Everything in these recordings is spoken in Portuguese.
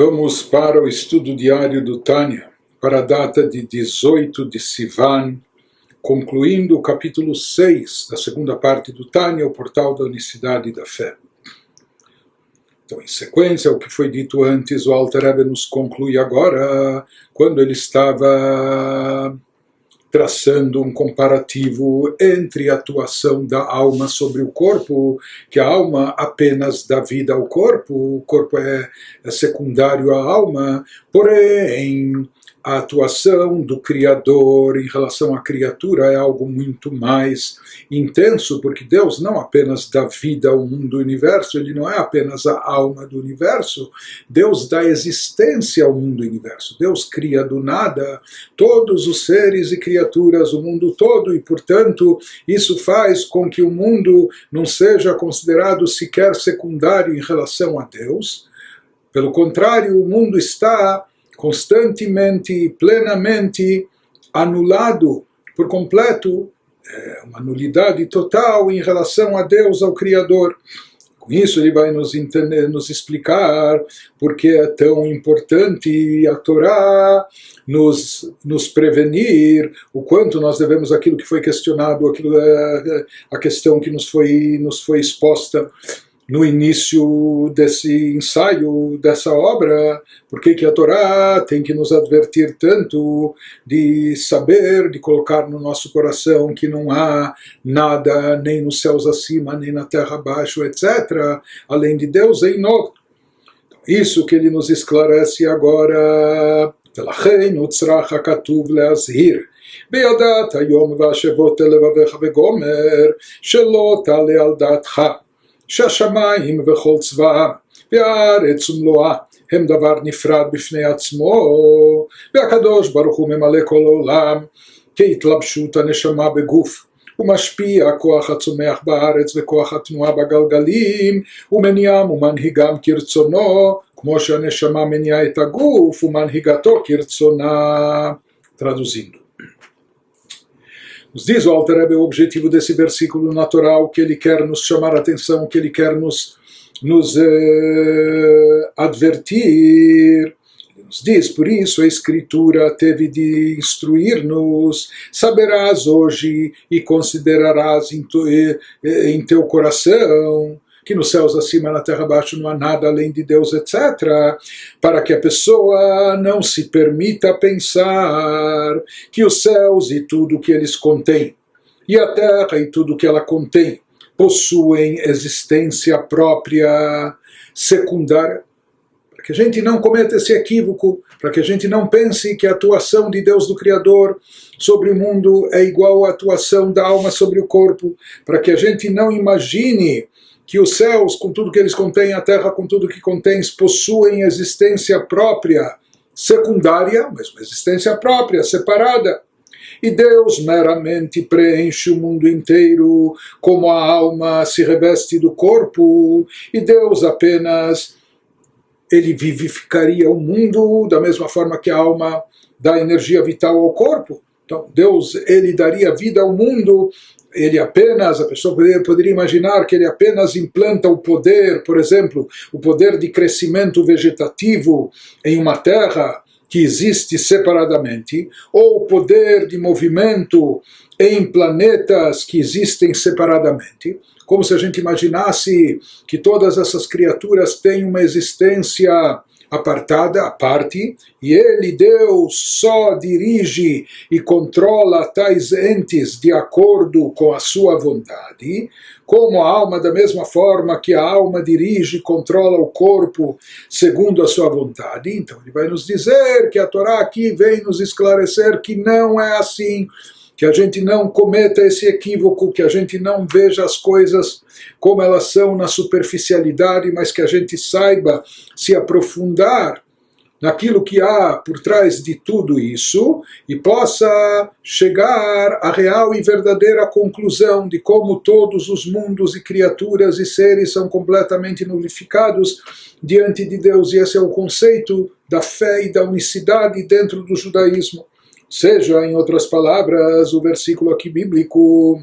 Vamos para o estudo diário do Tânia, para a data de 18 de Sivan, concluindo o capítulo 6 da segunda parte do Tânia, o portal da unicidade da fé. Então, em sequência, o que foi dito antes, o Alter Rebbe nos conclui agora, quando ele estava traçando um comparativo entre a atuação da alma sobre o corpo, que a alma apenas dá vida ao corpo, o corpo é secundário à alma, porém a atuação do Criador em relação à criatura é algo muito mais intenso, porque Deus não apenas dá vida ao mundo do universo, Ele não é apenas a alma do universo, Deus dá existência ao mundo do universo. Deus cria do nada todos os seres e criaturas, o mundo todo, e portanto isso faz com que o mundo não seja considerado sequer secundário em relação a Deus. Pelo contrário, o mundo está constantemente, plenamente anulado por completo, uma nulidade total em relação a Deus, ao Criador. Com isso ele vai nos explicar porque é tão importante a Torá nos prevenir, o quanto nós devemos aquilo que foi questionado, a questão que nos foi exposta no início desse ensaio, dessa obra, por que a Torá tem que nos advertir tanto de saber, de colocar no nosso coração que não há nada, nem nos céus acima, nem na terra abaixo, etc., além de Deus em nós. Então, isso que ele nos esclarece agora. ולכן הוא צריך הכתוב להזהיר בידעת היום והשבות לבביך וגומר שלא תעלה על דעתך שהשמיים וכל צבאם והארץ ומלואה הם דבר נפרד בפני עצמו והקדוש ברוך הוא ממלא כל עולם כהתלבשות הנשמה בגוף ומשפיע כוח הצומח בארץ וכוח התנועה בגלגלים ומניעם ומנהיגם כרצונו כמו שהנשמה מניעה את הגוף ומנהיגתו כרצונה. Traduzindo. Nos diz o Alter Rebbe o objetivo desse versículo natural, que ele quer nos chamar a atenção, que ele quer nos advertir. Nos diz, por isso a Escritura teve de instruir-nos, saberás hoje e considerarás em teu coração que nos céus acima, na terra abaixo não há nada além de Deus, etc., para que a pessoa não se permita pensar que os céus e tudo o que eles contêm, e a terra e tudo o que ela contém, possuem existência própria, secundária, para que a gente não cometa esse equívoco, para que a gente não pense que a atuação de Deus do Criador sobre o mundo é igual à atuação da alma sobre o corpo, para que a gente não imagine que os céus, com tudo que eles contêm, a terra, com tudo que contém, possuem existência própria, secundária, mas uma existência própria, separada. E Deus meramente preenche o mundo inteiro, como a alma se reveste do corpo, e Deus apenas, ele vivificaria o mundo da mesma forma que a alma dá energia vital ao corpo. Então, Deus, ele daria vida ao mundo. Ele apenas, a pessoa poderia imaginar que ele apenas implanta o poder, por exemplo, o poder de crescimento vegetativo em uma terra que existe separadamente, ou o poder de movimento em planetas que existem separadamente, como se a gente imaginasse que todas essas criaturas têm uma existência apartada, à parte, e ele, Deus, só dirige e controla tais entes de acordo com a sua vontade, como a alma, da mesma forma que a alma dirige e controla o corpo segundo a sua vontade. Então ele vai nos dizer que a Torá aqui vem nos esclarecer que não é assim, que a gente não cometa esse equívoco, que a gente não veja as coisas como elas são na superficialidade, mas que a gente saiba se aprofundar naquilo que há por trás de tudo isso e possa chegar à real e verdadeira conclusão de como todos os mundos e criaturas e seres são completamente nulificados diante de Deus. E esse é o conceito da fé e da unicidade dentro do judaísmo. Seja, em outras palavras, o versículo aqui bíblico,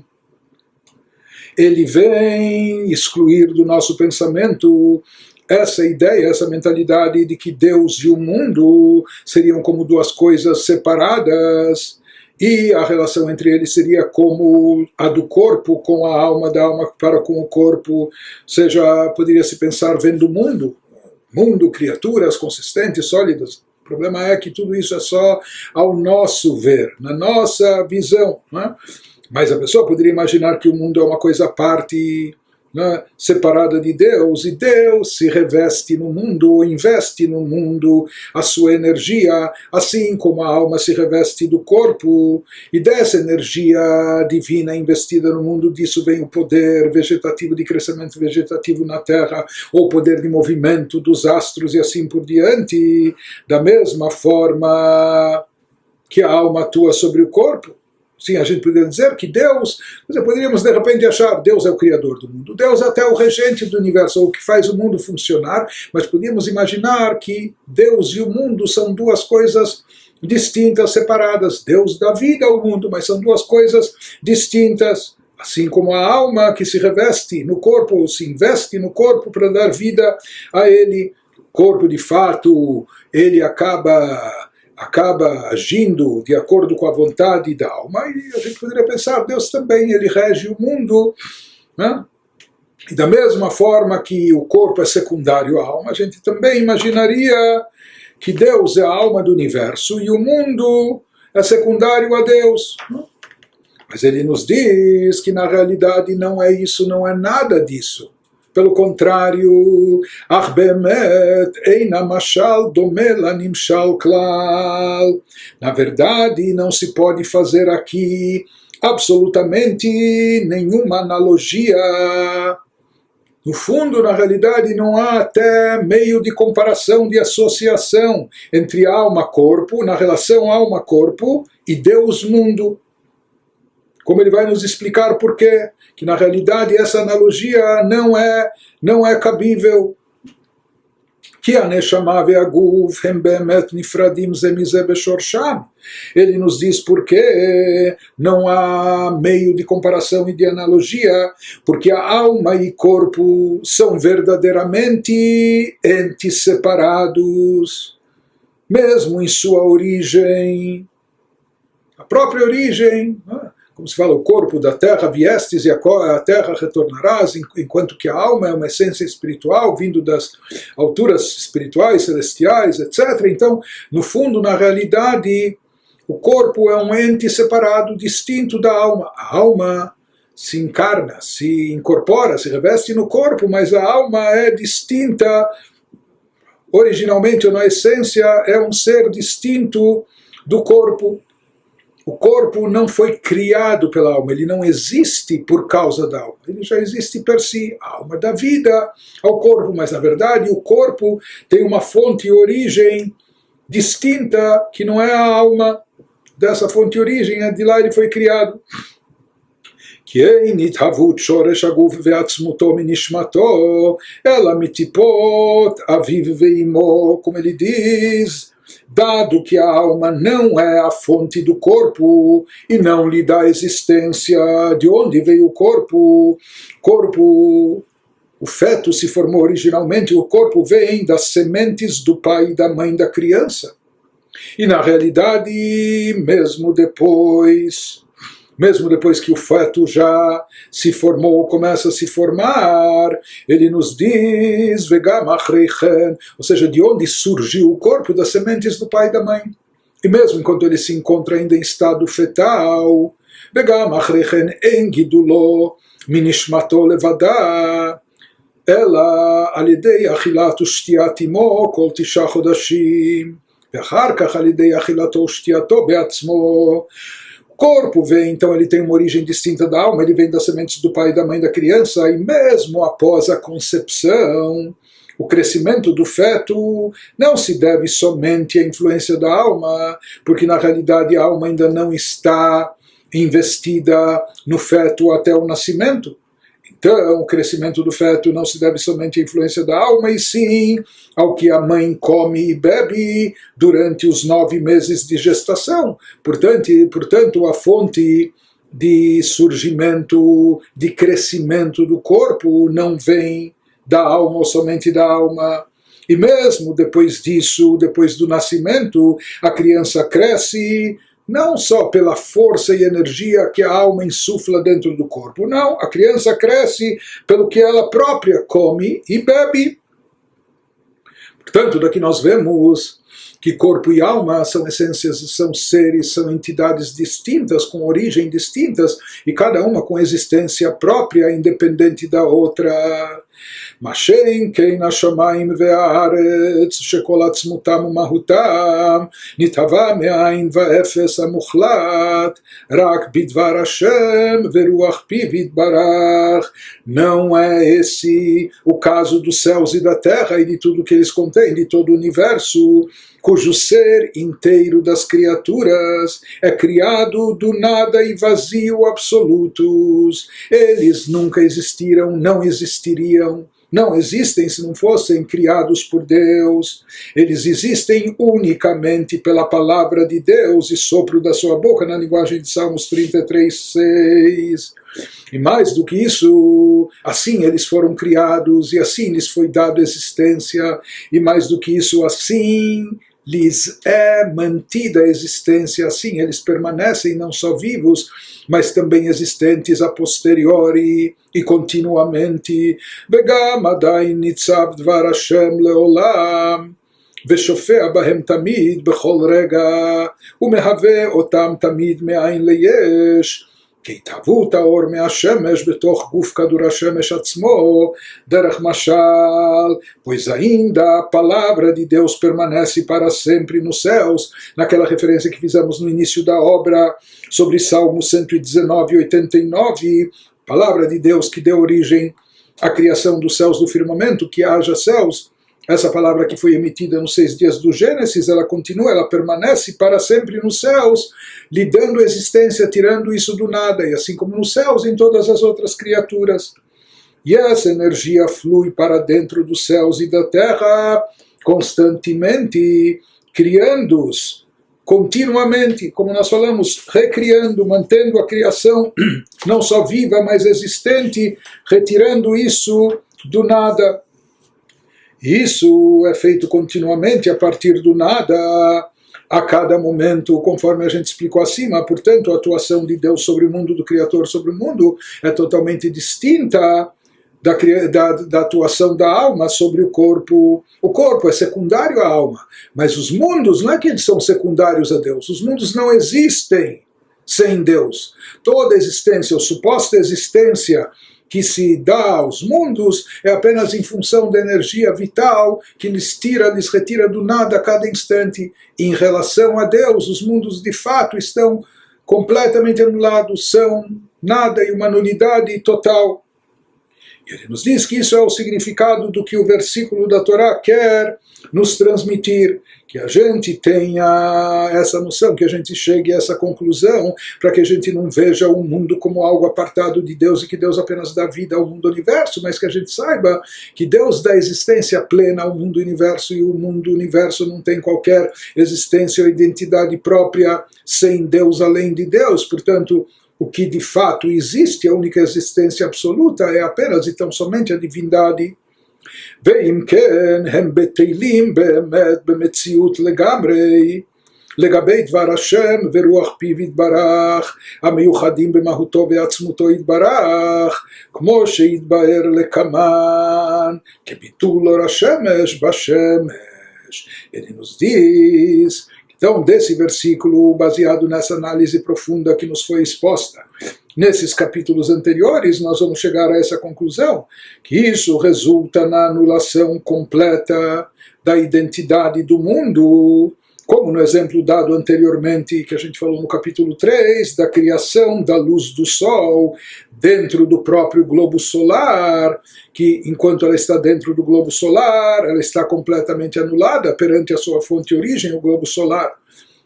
ele vem excluir do nosso pensamento essa ideia, essa mentalidade de que Deus e o mundo seriam como duas coisas separadas, e a relação entre eles seria como a do corpo com a alma, da alma para com o corpo, ou seja, poderia se pensar vendo o mundo, criaturas consistentes, sólidas. O problema é que tudo isso é só ao nosso ver, na nossa visão, né? Mas a pessoa poderia imaginar que o mundo é uma coisa à parte, né, separada de Deus, e Deus se reveste no mundo, ou investe no mundo a sua energia, assim como a alma se reveste do corpo, e dessa energia divina investida no mundo, disso vem o poder vegetativo, de crescimento vegetativo na Terra, ou o poder de movimento dos astros e assim por diante, da mesma forma que a alma atua sobre o corpo. Sim, a gente poderia dizer que Deus, poderíamos de repente achar que Deus é o criador do mundo, Deus é até o regente do universo, ou o que faz o mundo funcionar, mas podíamos imaginar que Deus e o mundo são duas coisas distintas, separadas. Deus dá vida ao mundo, mas são duas coisas distintas. Assim como a alma que se reveste no corpo, ou se investe no corpo para dar vida a ele, o corpo de fato, ele acaba agindo de acordo com a vontade da alma, e a gente poderia pensar, Deus também, ele rege o mundo, né? E da mesma forma que o corpo é secundário à alma, a gente também imaginaria que Deus é a alma do universo e o mundo é secundário a Deus, né? Mas ele nos diz que na realidade não é isso, não é nada disso. Pelo contrário, ach bemet eina mashal dome lanimshal klal. Na verdade, não se pode fazer aqui absolutamente nenhuma analogia. No fundo, na realidade, não há até meio de comparação, de associação entre alma-corpo, na relação alma-corpo e Deus-mundo. Como ele vai nos explicar por quê? Que na realidade essa analogia não é cabível. Que a neshama ve'aguf hem be'emet nifradim ze mize beshorsham. Ele nos diz por que não há meio de comparação e de analogia, porque a alma e corpo são verdadeiramente entes separados, mesmo em sua origem, a própria origem, né? Como se fala, o corpo da terra viestes e a terra retornarás, enquanto que a alma é uma essência espiritual, vindo das alturas espirituais, celestiais, etc. Então, no fundo, na realidade, o corpo é um ente separado, distinto da alma. A alma se encarna, se incorpora, se reveste no corpo, mas a alma é distinta, originalmente ou na essência, é um ser distinto do corpo. O corpo não foi criado pela alma, ele não existe por causa da alma, ele já existe per si. A alma dá vida ao corpo, mas na verdade o corpo tem uma fonte e origem distinta, que não é a alma. Dessa fonte e origem, de lá ele foi criado. כי אין התהוות שורש הגוף ועצמותו מנשמתו, אלא מטיפות אביו ואמו, como ele diz, dado que a alma não é a fonte do corpo e não lhe dá existência, de onde veio o corpo? O feto se formou originalmente, o corpo vem das sementes do pai e da mãe da criança. E na realidade, mesmo depois que o feto já se formou, começa a se formar, ele nos diz, vegam achreichen, ou seja, de onde surgiu o corpo? Das sementes do pai e da mãe. E mesmo enquanto ele se encontra ainda em estado fetal, vegam achreichen en gidulo minishmato levada, ela על ידי אכילת ושתיית עמו כל 9 חודשים, ואחר כך על ידי אכילתו ושתייתו בעצמו. O corpo vem, então ele tem uma origem distinta da alma, ele vem das sementes do pai e da mãe da criança, e mesmo após a concepção, o crescimento do feto não se deve somente à influência da alma, porque na realidade a alma ainda não está investida no feto até o nascimento. Então, o crescimento do feto não se deve somente à influência da alma, e sim ao que a mãe come e bebe durante os 9 meses de gestação. Portanto, a fonte de surgimento, de crescimento do corpo não vem da alma ou somente da alma. E mesmo depois disso, depois do nascimento, a criança cresce não só pela força e energia que a alma insufla dentro do corpo, não, a criança cresce pelo que ela própria come e bebe. Portanto, daqui nós vemos que corpo e alma são essências, são seres, são entidades distintas, com origem distintas, e cada uma com existência própria, independente da outra. Mashen kein hashamayim ve'haaretz shekol atzmutam umahutam nitava me'ayin va'efes hamuchlat rak bidvar Hashem veruach piv yitbarach. Não é esse o caso dos céus e da terra e de tudo que eles contêm, de todo o universo, cujo ser inteiro das criaturas é criado do nada e vazio absolutos. Eles nunca existiram, não existiriam, não existem se não fossem criados por Deus. Eles existem unicamente pela palavra de Deus e sopro da sua boca, na linguagem de Salmos 33:6. E mais do que isso, assim eles foram criados e assim lhes foi dada existência, e mais do que isso, assim lhes é mantida a existência, assim eles permanecem não só vivos, mas também existentes a posteriori e continuamente. Vegam adayin nitzav dvar Hashem leolam ושופע בהם תמיד בכל רגע ומהווה אותם תמיד מאין ליש כהתהוות האור מהשמש בתוך גוף כדור השמש עצמו דרך משל, pois ainda a palavra de Deus permanece para sempre nos céus, naquela referência que fizemos no início da obra sobre Salmo 119:89, palavra de Deus que deu origem à criação dos céus do firmamento, que haja céus. Essa palavra que foi emitida nos 6 dias do Gênesis, ela continua, ela permanece para sempre nos céus, lhe dando existência, tirando isso do nada, e assim como nos céus, em todas as outras criaturas. E essa energia flui para dentro dos céus e da terra, constantemente, criando-os, continuamente, como nós falamos, recriando, mantendo a criação, não só viva, mas existente, retirando isso do nada. Isso é feito continuamente a partir do nada, a cada momento, conforme a gente explicou acima. Portanto, a atuação de Deus sobre o mundo, do Criador sobre o mundo, é totalmente distinta da atuação da alma sobre o corpo. O corpo é secundário à alma, mas os mundos, não é que eles são secundários a Deus, os mundos não existem sem Deus. Toda existência, ou suposta existência, que se dá aos mundos é apenas em função da energia vital que lhes retira do nada a cada instante. Em relação a Deus, os mundos de fato estão completamente anulados, são nada e uma nulidade total. E ele nos diz que isso é o significado do que o versículo da Torá quer nos transmitir, que a gente tenha essa noção, que a gente chegue a essa conclusão, para que a gente não veja o mundo como algo apartado de Deus e que Deus apenas dá vida ao mundo universo, mas que a gente saiba que Deus dá existência plena ao mundo universo e o mundo universo não tem qualquer existência ou identidade própria sem Deus, além de Deus. Portanto, o que de fato existe, a única existência absoluta, é apenas e tão somente a divindade. ואם כן, הם בטלים באמת במציאות לגמרי, לגבי דבר השם ורוח פיו יתברך, המיוחדים במהותו ועצמותו יתברך, כמו שהתבאר לקמן, כביטול אור השמש בשמש. Ele nos diz, então, desse versículo, baseado nessa análise profunda que nos foi exposta nesses capítulos anteriores, nós vamos chegar a essa conclusão, que isso resulta na anulação completa da identidade do mundo, como no exemplo dado anteriormente, que a gente falou no capítulo 3, da criação da luz do Sol dentro do próprio globo solar, que enquanto ela está dentro do globo solar, ela está completamente anulada perante a sua fonte de origem, o globo solar,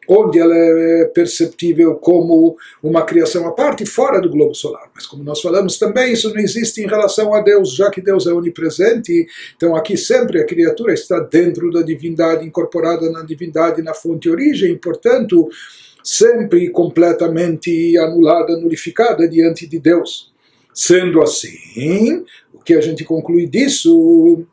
onde ela é perceptível como uma criação à parte, fora do globo solar. Mas como nós falamos também, isso não existe em relação a Deus, já que Deus é onipresente, então aqui sempre a criatura está dentro da divindade, incorporada na divindade, na fonte de origem, portanto, sempre completamente anulada, nulificada diante de Deus. Sendo assim, o o que a gente conclui disso?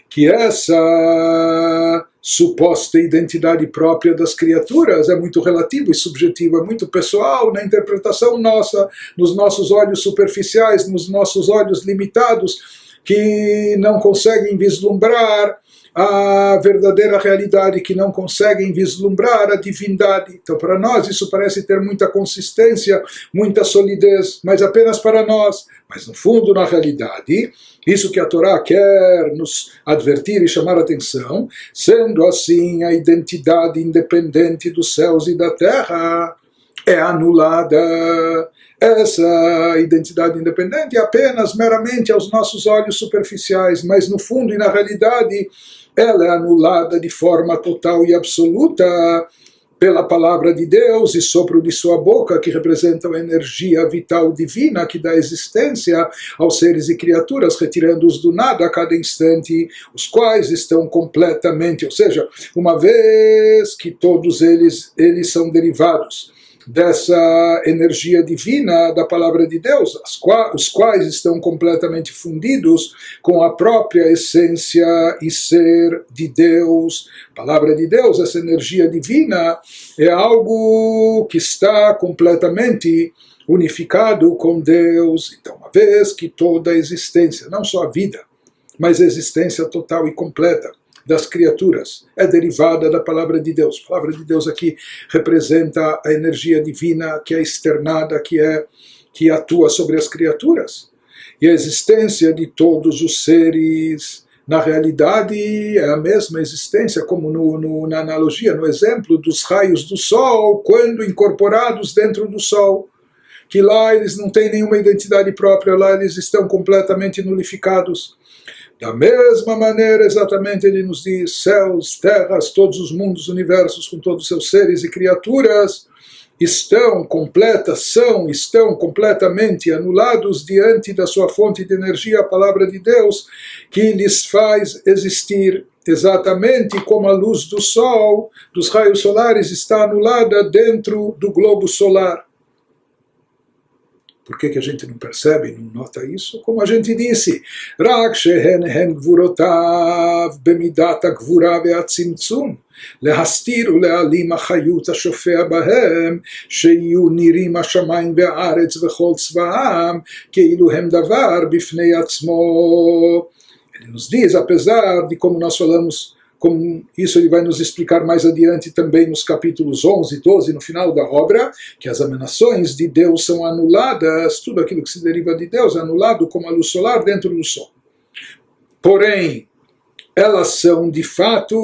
Que essa suposta identidade própria das criaturas é muito relativa e subjetiva, é muito pessoal na interpretação nossa, nos nossos olhos superficiais, nos nossos olhos limitados, que não conseguem vislumbrar a verdadeira realidade, que não conseguem vislumbrar a divindade. Então, para nós, isso parece ter muita consistência, muita solidez, mas apenas para nós. Mas, no fundo, na realidade, isso que a Torá quer nos advertir e chamar a atenção, sendo assim a identidade independente dos céus e da terra, é anulada. Essa identidade independente é apenas meramente aos nossos olhos superficiais, mas no fundo e na realidade ela é anulada de forma total e absoluta pela palavra de Deus e sopro de sua boca, que representam a energia vital divina que dá existência aos seres e criaturas, retirando-os do nada a cada instante, os quais estão completamente, ou seja, uma vez que todos eles são derivados dessa energia divina da palavra de Deus, os quais estão completamente fundidos com a própria essência e ser de Deus. A palavra de Deus, essa energia divina, é algo que está completamente unificado com Deus. Então, uma vez que toda a existência, não só a vida, mas a existência total e completa das criaturas é derivada da palavra de Deus. A palavra de Deus aqui representa a energia divina que é externada, que atua sobre as criaturas. E a existência de todos os seres, na realidade, é a mesma existência, como na analogia, no exemplo dos raios do Sol, quando incorporados dentro do Sol. Que lá eles não têm nenhuma identidade própria, lá eles estão completamente nulificados. Da mesma maneira, exatamente, ele nos diz, céus, terras, todos os mundos, universos, com todos os seus seres e criaturas, estão completamente anulados diante da sua fonte de energia, a palavra de Deus, que lhes faz existir. Exatamente como a luz do sol, dos raios solares, está anulada dentro do globo solar. Por que a gente não percebe, não nota isso? Como a gente disse, Rak shehen hen gvurotav bemidat הגבורה והצמצום, להסתיר ולהעלים החיות השופע בהם, שיהיו נראים השמיים והארץ וכל צבאם, כאילו הם דבר בפני עצמו. Ele nos diz, apesar de como nós falamos, como isso ele vai nos explicar mais adiante também nos capítulos 11 e 12, no final da obra, que as emanações de Deus são anuladas, tudo aquilo que se deriva de Deus é anulado como a luz solar dentro do Sol. Porém, elas são de fato,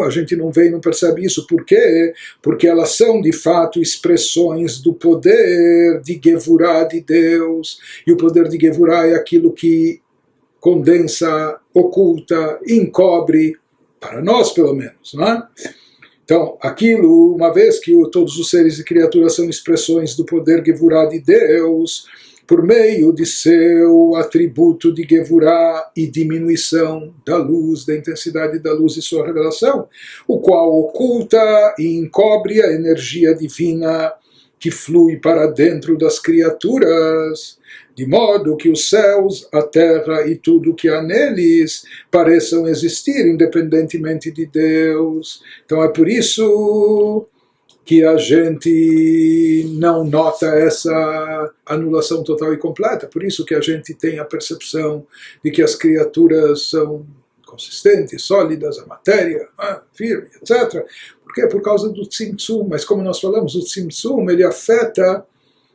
a gente não vê e não percebe isso, por quê? Porque elas são de fato expressões do poder de Gevurah de Deus, e o poder de Gevurah é aquilo que condensa, oculta, encobre, para nós, pelo menos, não é? Então, aquilo, uma vez que todos os seres e criaturas são expressões do poder Gevurah de Deus, por meio de seu atributo de Gevurah e diminuição da luz, da intensidade da luz e sua revelação, o qual oculta e encobre a energia divina que flui para dentro das criaturas, de modo que os céus, a terra e tudo que há neles pareçam existir independentemente de Deus. Então é por isso que a gente não nota essa anulação total e completa, por isso que a gente tem a percepção de que as criaturas são consistentes, sólidas, a matéria, firme, etc. Por quê? Por causa do Tzimtzum, mas como nós falamos, o Tzimtzum ele afeta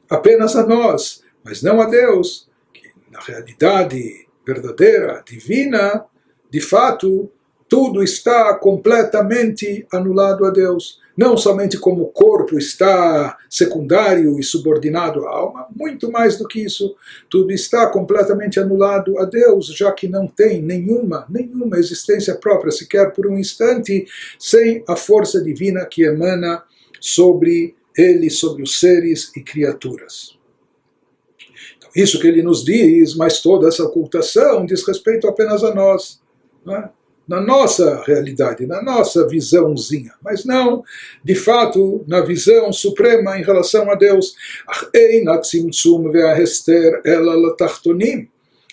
apenas a nós, mas não a Deus, que na realidade verdadeira, divina, de fato, tudo está completamente anulado a Deus. Não somente como o corpo está secundário e subordinado à alma, muito mais do que isso. Tudo está completamente anulado a Deus, já que não tem nenhuma existência própria, sequer por um instante, sem a força divina que emana sobre ele, sobre os seres e criaturas. Isso que ele nos diz, mas toda essa ocultação diz respeito apenas a nós, né? Na nossa realidade, na nossa visãozinha, mas não, de fato, na visão suprema em relação a Deus.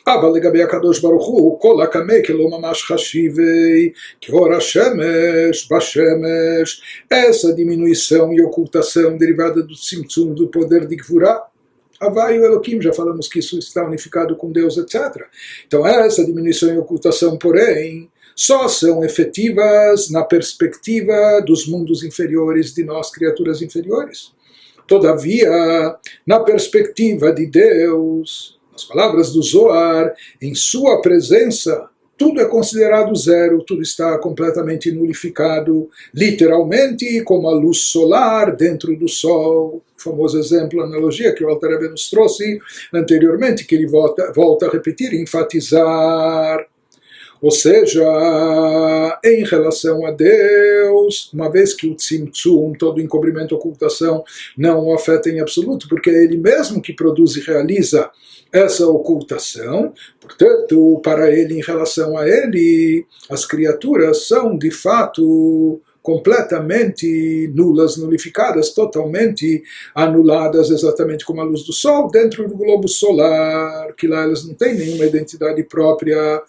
אבל לגבי הקדוש ברוך הוא, כל הקמא כלא ממש חשיבי, כאור השמש בשמש, essa diminuição e ocultação derivada do tzimtzum, do poder de Gvurá. Havai o Elohim, já falamos que isso está unificado com Deus, etc. Então essa diminuição e ocultação, porém, só são efetivas na perspectiva dos mundos inferiores, de nós, criaturas inferiores. Todavia, na perspectiva de Deus, nas palavras do Zohar, em sua presença, tudo é considerado zero, tudo está completamente nulificado, literalmente como a luz solar dentro do Sol. O famoso exemplo, a analogia que o Alter Rebbe nos trouxe anteriormente, que ele volta a repetir e enfatizar. Ou seja, em relação a Deus, uma vez que o tzimtzum, todo encobrimento, ocultação, não o afeta em absoluto, porque é Ele mesmo que produz e realiza essa ocultação, portanto, para Ele, em relação a Ele, as criaturas são, de fato, completamente nulas, nulificadas, totalmente anuladas, exatamente como a luz do Sol, dentro do globo solar, que lá elas não têm nenhuma identidade própria.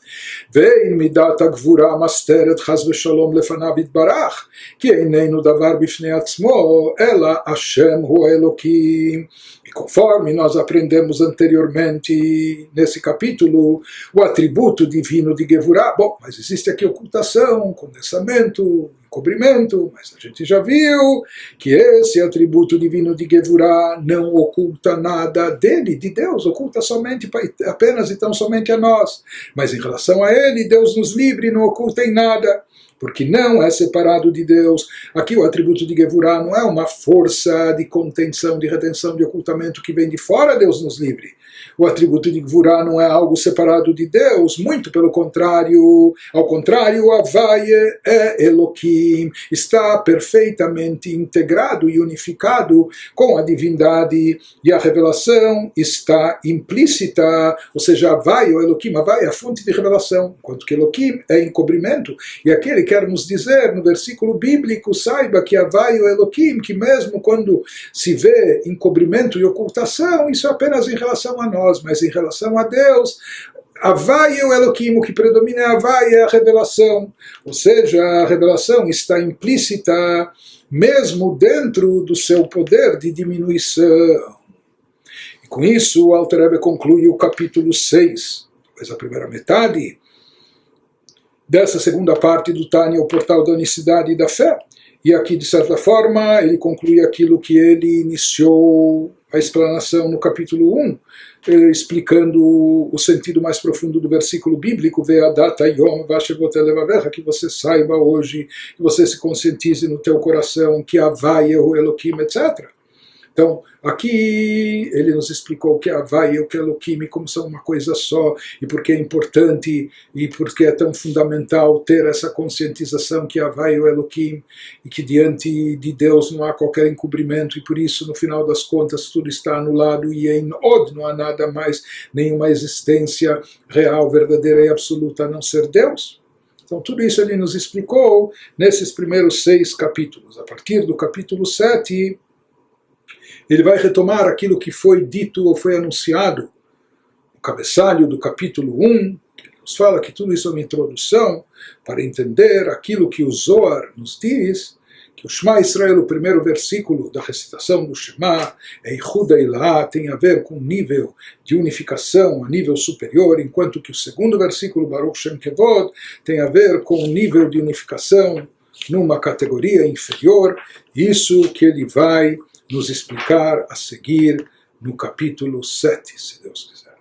Vein midat hagvura masteret chas v'shalom lefanav yitbarach, ki eineinu davar bifnei atzmo, ela Hashem hu Elokim. E conforme nós aprendemos anteriormente nesse capítulo, o atributo divino de Gevurah, bom, mas existe aqui ocultação, condensamento, encobrimento, mas a gente já viu que esse atributo divino de Gevurah não oculta nada dele, de Deus, oculta somente, apenas e tão somente a nós. Mas em relação a ele, Deus nos livre e não oculta em nada, porque não é separado de Deus. Aqui o atributo de Gevurah não é uma força de contenção, de retenção, de ocultamento que vem de fora, Deus nos livre. O atributo de Gvurá não é algo separado de Deus, muito pelo contrário. Ao contrário, Havaye é Elohim, está perfeitamente integrado e unificado com a divindade, e a revelação está implícita, ou seja, Havaye, o Elohim, Havaye é a fonte de revelação, enquanto que Elohim é encobrimento. E aqui ele quer nos dizer, no versículo bíblico, saiba que Havaye, o Elohim, que mesmo quando se vê encobrimento e ocultação, isso é apenas em relação a nós, mas em relação a Deus, Havai é o Elohim, o que predomina é Havai, é a revelação. Ou seja, a revelação está implícita mesmo dentro do seu poder de diminuição. E com isso, o Alter Rebbe conclui o capítulo 6, pois a primeira metade dessa segunda parte do Tânia, o portal da unicidade e da fé. E aqui, de certa forma, ele conclui aquilo que ele iniciou a explanação no capítulo 1, explicando o sentido mais profundo do versículo bíblico, que você saiba hoje, que você se conscientize no teu coração que Havai é o Elohim, etc. Então, aqui ele nos explicou que Havai e o que Elohim como são uma coisa só, e porque é importante e porque é tão fundamental ter essa conscientização que Havai e o Elohim, e que diante de Deus não há qualquer encobrimento, e por isso, no final das contas, tudo está anulado, e em Od não há nada mais, nenhuma existência real, verdadeira e absoluta a não ser Deus. Então, tudo isso ele nos explicou nesses primeiros 6 capítulos. A partir do capítulo 7, ele vai retomar aquilo que foi dito ou foi anunciado no cabeçalho do capítulo 1, que nos fala que tudo isso é uma introdução para entender aquilo que o Zohar nos diz, que o Shema Israel, o primeiro versículo da recitação do Shema, Eichud Eilah, tem a ver com um nível de unificação a nível superior, enquanto que o segundo versículo, Baruch Shem Kevod, tem a ver com um nível de unificação numa categoria inferior. Isso que ele vai nos explicar a seguir no capítulo 7, se Deus quiser.